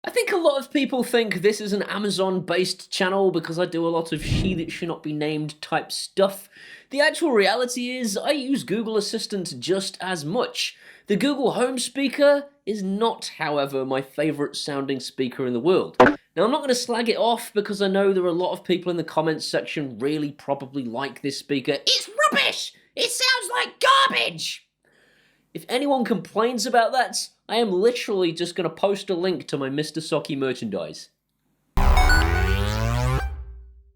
I think a lot of people think this is an Amazon-based channel because I do a lot of she that should not be named type stuff. The actual reality is I use Google Assistant just as much. The Google Home speaker is not, however, my favourite sounding speaker in the world. Now, I'm not going to slag it off because I know there are a lot of people in the comments section really probably like this speaker. It's rubbish! It sounds like garbage! If anyone complains about that, I am literally just going to post a link to my Mr. Socky merchandise.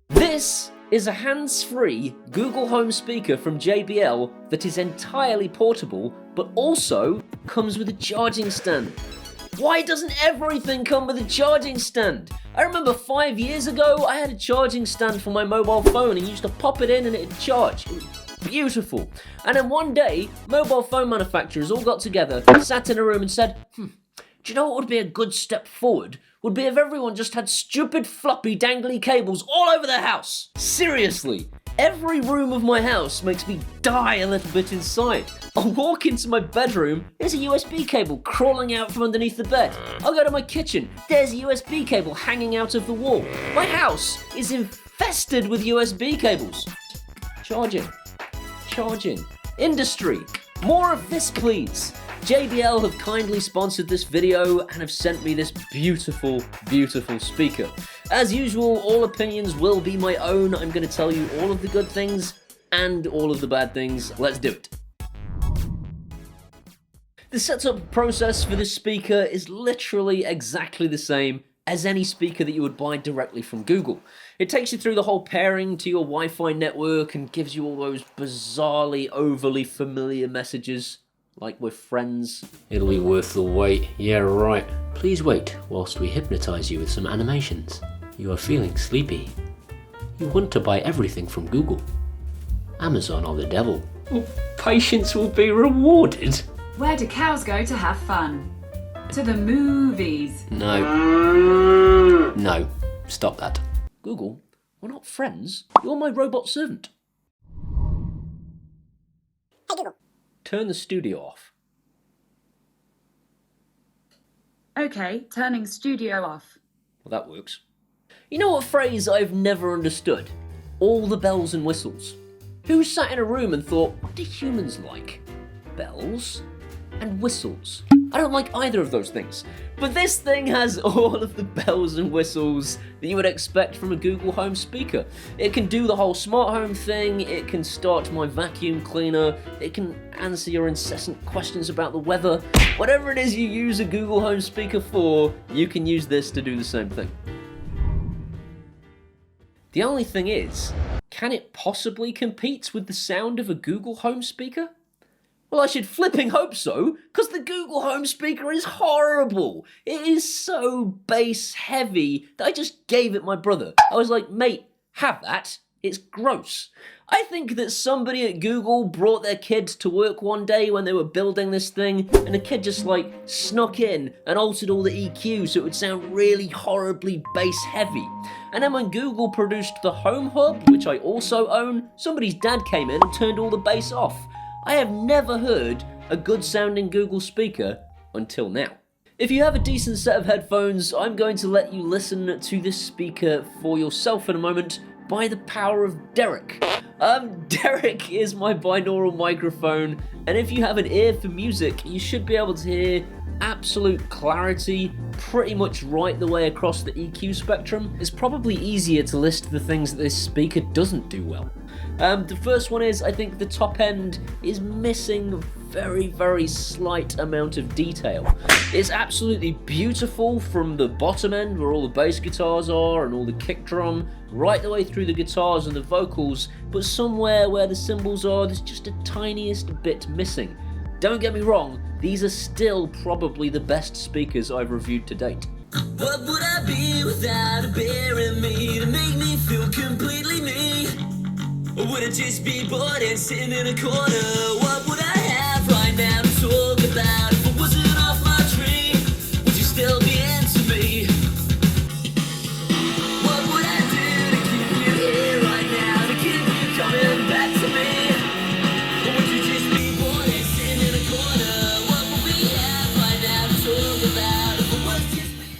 This is a hands-free Google Home speaker from JBL that is entirely portable, but also comes with a charging stand. Why doesn't everything come with a charging stand? I remember 5 years ago, I had a charging stand for my mobile phone and used to pop it in and it'd charge. It was beautiful. And then one day, mobile phone manufacturers all got together, sat in a room and said, do you know what would be a good step forward? Would be if everyone just had stupid floppy dangly cables all over their house. Seriously, every room of my house makes me die a little bit inside. I'll walk into my bedroom, there's a USB cable crawling out from underneath the bed. I'll go to my kitchen, there's a USB cable hanging out of the wall. My house is infested with USB cables. Charging. Industry. More of this, please. JBL have kindly sponsored this video and have sent me this beautiful, beautiful speaker. As usual, all opinions will be my own. I'm going to tell you all of the good things and all of the bad things. Let's do it. The setup process for this speaker is literally exactly the same as any speaker that you would buy directly from Google. It takes you through the whole pairing to your Wi-Fi network and gives you all those bizarrely overly familiar messages, like we're friends. It'll be worth the wait. Yeah, right. Please wait whilst we hypnotize you with some animations. You are feeling sleepy. You want to buy everything from Google. Amazon or the devil. Patience will be rewarded. Where do cows go to have fun? To the movies. No, stop that. Google, we're not friends. You're my robot servant. Hey Google. Turn the studio off. Okay, turning studio off. Well, that works. You know what phrase I've never understood? All the bells and whistles. Who sat in a room and thought, what do humans like? Bells and whistles. I don't like either of those things. But this thing has all of the bells and whistles that you would expect from a Google Home speaker. It can do the whole smart home thing, it can start my vacuum cleaner, it can answer your incessant questions about the weather. Whatever it is you use a Google Home speaker for, you can use this to do the same thing. The only thing is, can it possibly compete with the sound of a Google Home speaker? Well, I should flipping hope so, because the Google Home speaker is horrible. It is so bass heavy that I just gave it my brother. I was like, mate, have that. It's gross. I think that somebody at Google brought their kids to work one day when they were building this thing, and the kid just like snuck in and altered all the EQ so it would sound really horribly bass heavy. And then when Google produced the Home Hub, which I also own, somebody's dad came in and turned all the bass off. I have never heard a good sounding Google speaker until now. If you have a decent set of headphones, I'm going to let you listen to this speaker for yourself in a moment by the power of Derek. Derek is my binaural microphone, and if you have an ear for music, you should be able to hear absolute clarity pretty much right the way across the EQ spectrum. It's probably easier to list the things that this speaker doesn't do well. The first one is, I think the top end is missing a very, very slight amount of detail. It's absolutely beautiful from the bottom end where all the bass guitars are and all the kick drum, right the way through the guitars and the vocals, but somewhere where the cymbals are, there's just a tiniest bit missing. Don't get me wrong, these are still probably the best speakers I've reviewed to date. What would I be without a bear in me to make me feel completely me? Or would I just be bored and sitting in a corner? What would I have right now to talk about? If it wasn't off my dream, would you still be into me? What would I do to keep you here right now, to keep you coming back to me? Or would you just be bored and sitting in a corner? What would we have right now to talk about? If it was just me?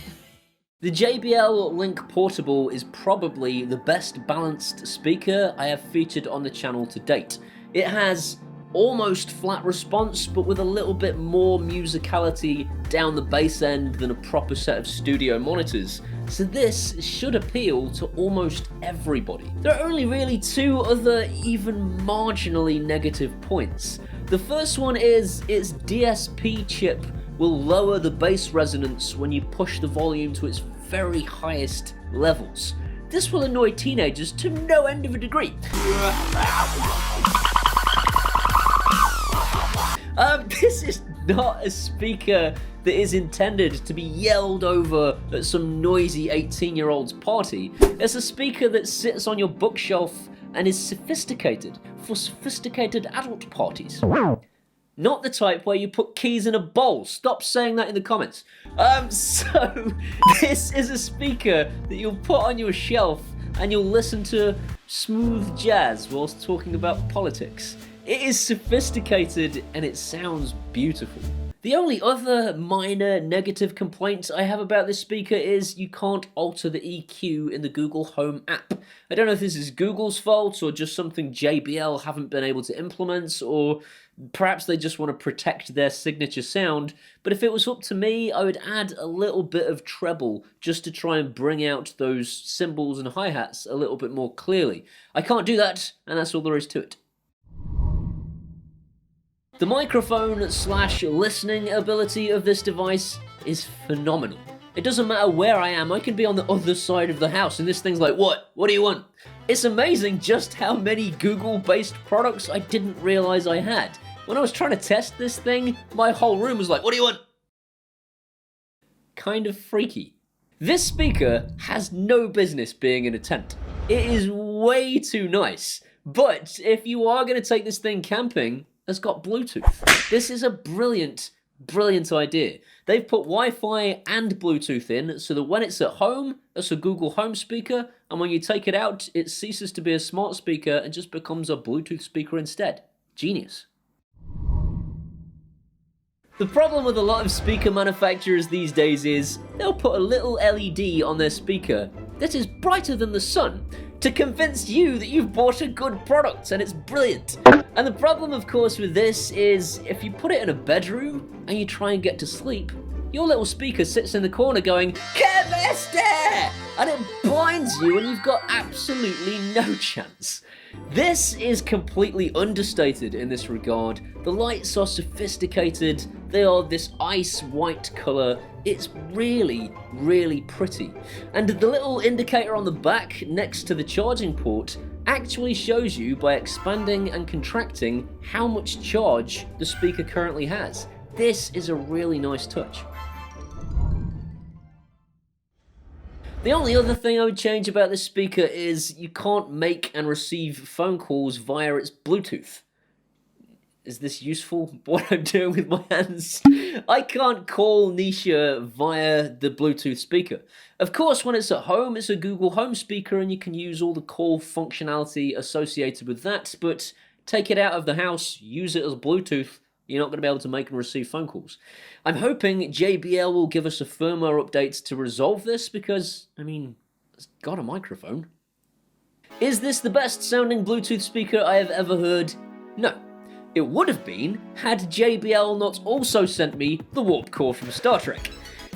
The JBL Link Portable is probably the best balanced speaker I have featured on the channel to date. It has almost flat response, but with a little bit more musicality down the bass end than a proper set of studio monitors. So this should appeal to almost everybody. There are only really two other even marginally negative points. The first one is its DSP chip will lower the bass resonance when you push the volume to its very highest levels. This will annoy teenagers to no end of a degree. This is not a speaker that is intended to be yelled over at some noisy 18-year-old's party. It's a speaker that sits on your bookshelf and is sophisticated for sophisticated adult parties. Not the type where you put keys in a bowl. Stop saying that in the comments. So this is a speaker that you'll put on your shelf and you'll listen to smooth jazz whilst talking about politics. It is sophisticated and it sounds beautiful. The only other minor negative complaint I have about this speaker is you can't alter the EQ in the Google Home app. I don't know if this is Google's fault or just something JBL haven't been able to implement, or perhaps they just want to protect their signature sound, but if it was up to me, I would add a little bit of treble just to try and bring out those cymbals and hi-hats a little bit more clearly. I can't do that, and that's all there is to it. The microphone / listening ability of this device is phenomenal. It doesn't matter where I am, I can be on the other side of the house and this thing's like, what? What do you want? It's amazing just how many Google-based products I didn't realize I had. When I was trying to test this thing, my whole room was like, what do you want? Kind of freaky. This speaker has no business being in a tent. It is way too nice, but if you are going to take this thing camping, it's got Bluetooth. This is a brilliant idea. They've put Wi-Fi and Bluetooth in so that when it's at home, it's a Google Home speaker, and when you take it out, it ceases to be a smart speaker and just becomes a Bluetooth speaker instead. Genius. The problem with a lot of speaker manufacturers these days is they'll put a little LED on their speaker that is brighter than the sun to convince you that you've bought a good product and it's brilliant. And the problem, of course, with this is if you put it in a bedroom and you try and get to sleep, your little speaker sits in the corner going, "Que bestia!" and it blinds you and you've got absolutely no chance. This is completely understated in this regard. The lights are sophisticated, they are this ice white colour, it's really pretty. And the little indicator on the back next to the charging port actually shows you by expanding and contracting how much charge the speaker currently has. This is a really nice touch. The only other thing I would change about this speaker is you can't make and receive phone calls via its Bluetooth. Is this useful, what I'm doing with my hands? I can't call Nisha via the Bluetooth speaker. Of course, when it's at home, it's a Google Home speaker and you can use all the call functionality associated with that, but take it out of the house, use it as Bluetooth, you're not going to be able to make and receive phone calls. I'm hoping JBL will give us a firmware update to resolve this because, I mean, it's got a microphone. Is this the best sounding Bluetooth speaker I have ever heard? No. It would have been had JBL not also sent me the warp core from Star Trek.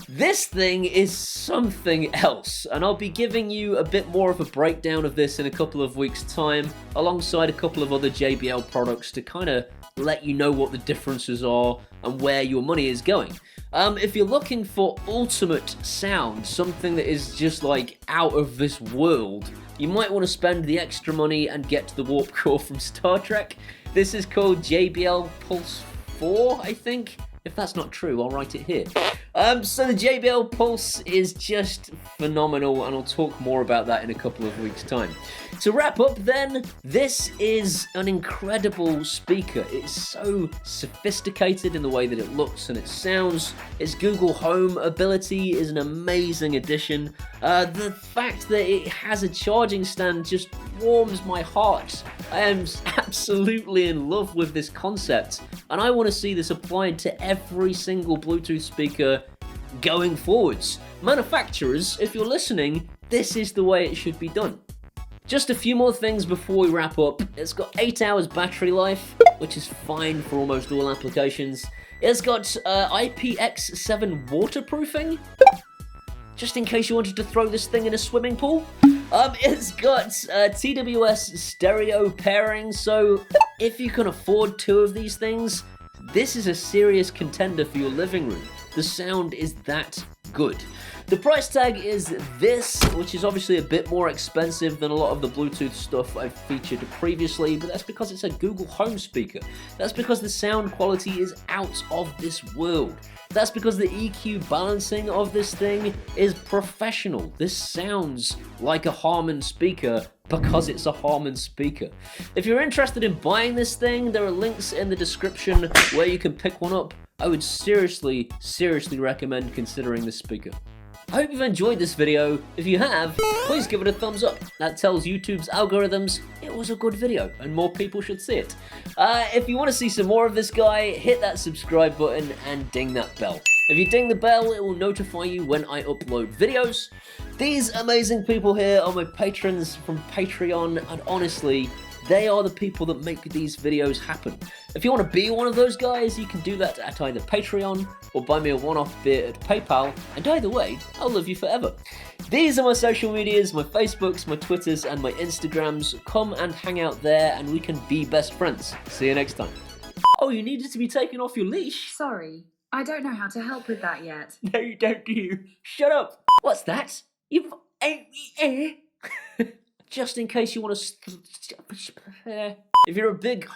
This thing is something else, and I'll be giving you a bit more of a breakdown of this in a couple of weeks' time, alongside a couple of other JBL products to kind of let you know what the differences are and where your money is going. If you're looking for ultimate sound, something that is just like out of this world, you might want to spend the extra money and get the warp core from Star Trek. This is called JBL Pulse 4, I think. If that's not true, I'll write it here. So the JBL Pulse is just phenomenal, and I'll talk more about that in a couple of weeks' time. To wrap up then, this is an incredible speaker. It's so sophisticated in the way that it looks and it sounds. Its Google Home ability is an amazing addition. The fact that it has a charging stand just warms my heart. I am absolutely in love with this concept, and I want to see this applied to every single Bluetooth speaker going forwards. Manufacturers, if you're listening, this is the way it should be done. Just a few more things before we wrap up. It's got 8 hours battery life, which is fine for almost all applications. It's got IPX7 waterproofing, just in case you wanted to throw this thing in a swimming pool. It's got TWS Stereo pairing, so if you can afford 2 of these things, this is a serious contender for your living room. The sound is that good. The price tag is this, which is obviously a bit more expensive than a lot of the Bluetooth stuff I've featured previously, but that's because it's a Google Home speaker. That's because the sound quality is out of this world. That's because the EQ balancing of this thing is professional. This sounds like a Harman speaker because it's a Harman speaker. If you're interested in buying this thing, there are links in the description where you can pick one up. I would seriously recommend considering this speaker. I hope you've enjoyed this video. If you have, please give it a thumbs up. That tells YouTube's algorithms it was a good video and more people should see it. If you want to see some more of this guy, hit that subscribe button and ding that bell. If you ding the bell, it will notify you when I upload videos. These amazing people here are my patrons from Patreon, and honestly, they are the people that make these videos happen. If you want to be one of those guys, you can do that at either Patreon or buy me a one-off beer at PayPal, and either way, I'll love you forever. These are my social medias, my Facebooks, my Twitters, and my Instagrams. Come and hang out there, and we can be best friends. See you next time. Oh, you needed to be taken off your leash? Sorry, I don't know how to help with that yet. No, you don't, do you? Shut up. What's that? You've... Just in case you want to... If you're a big...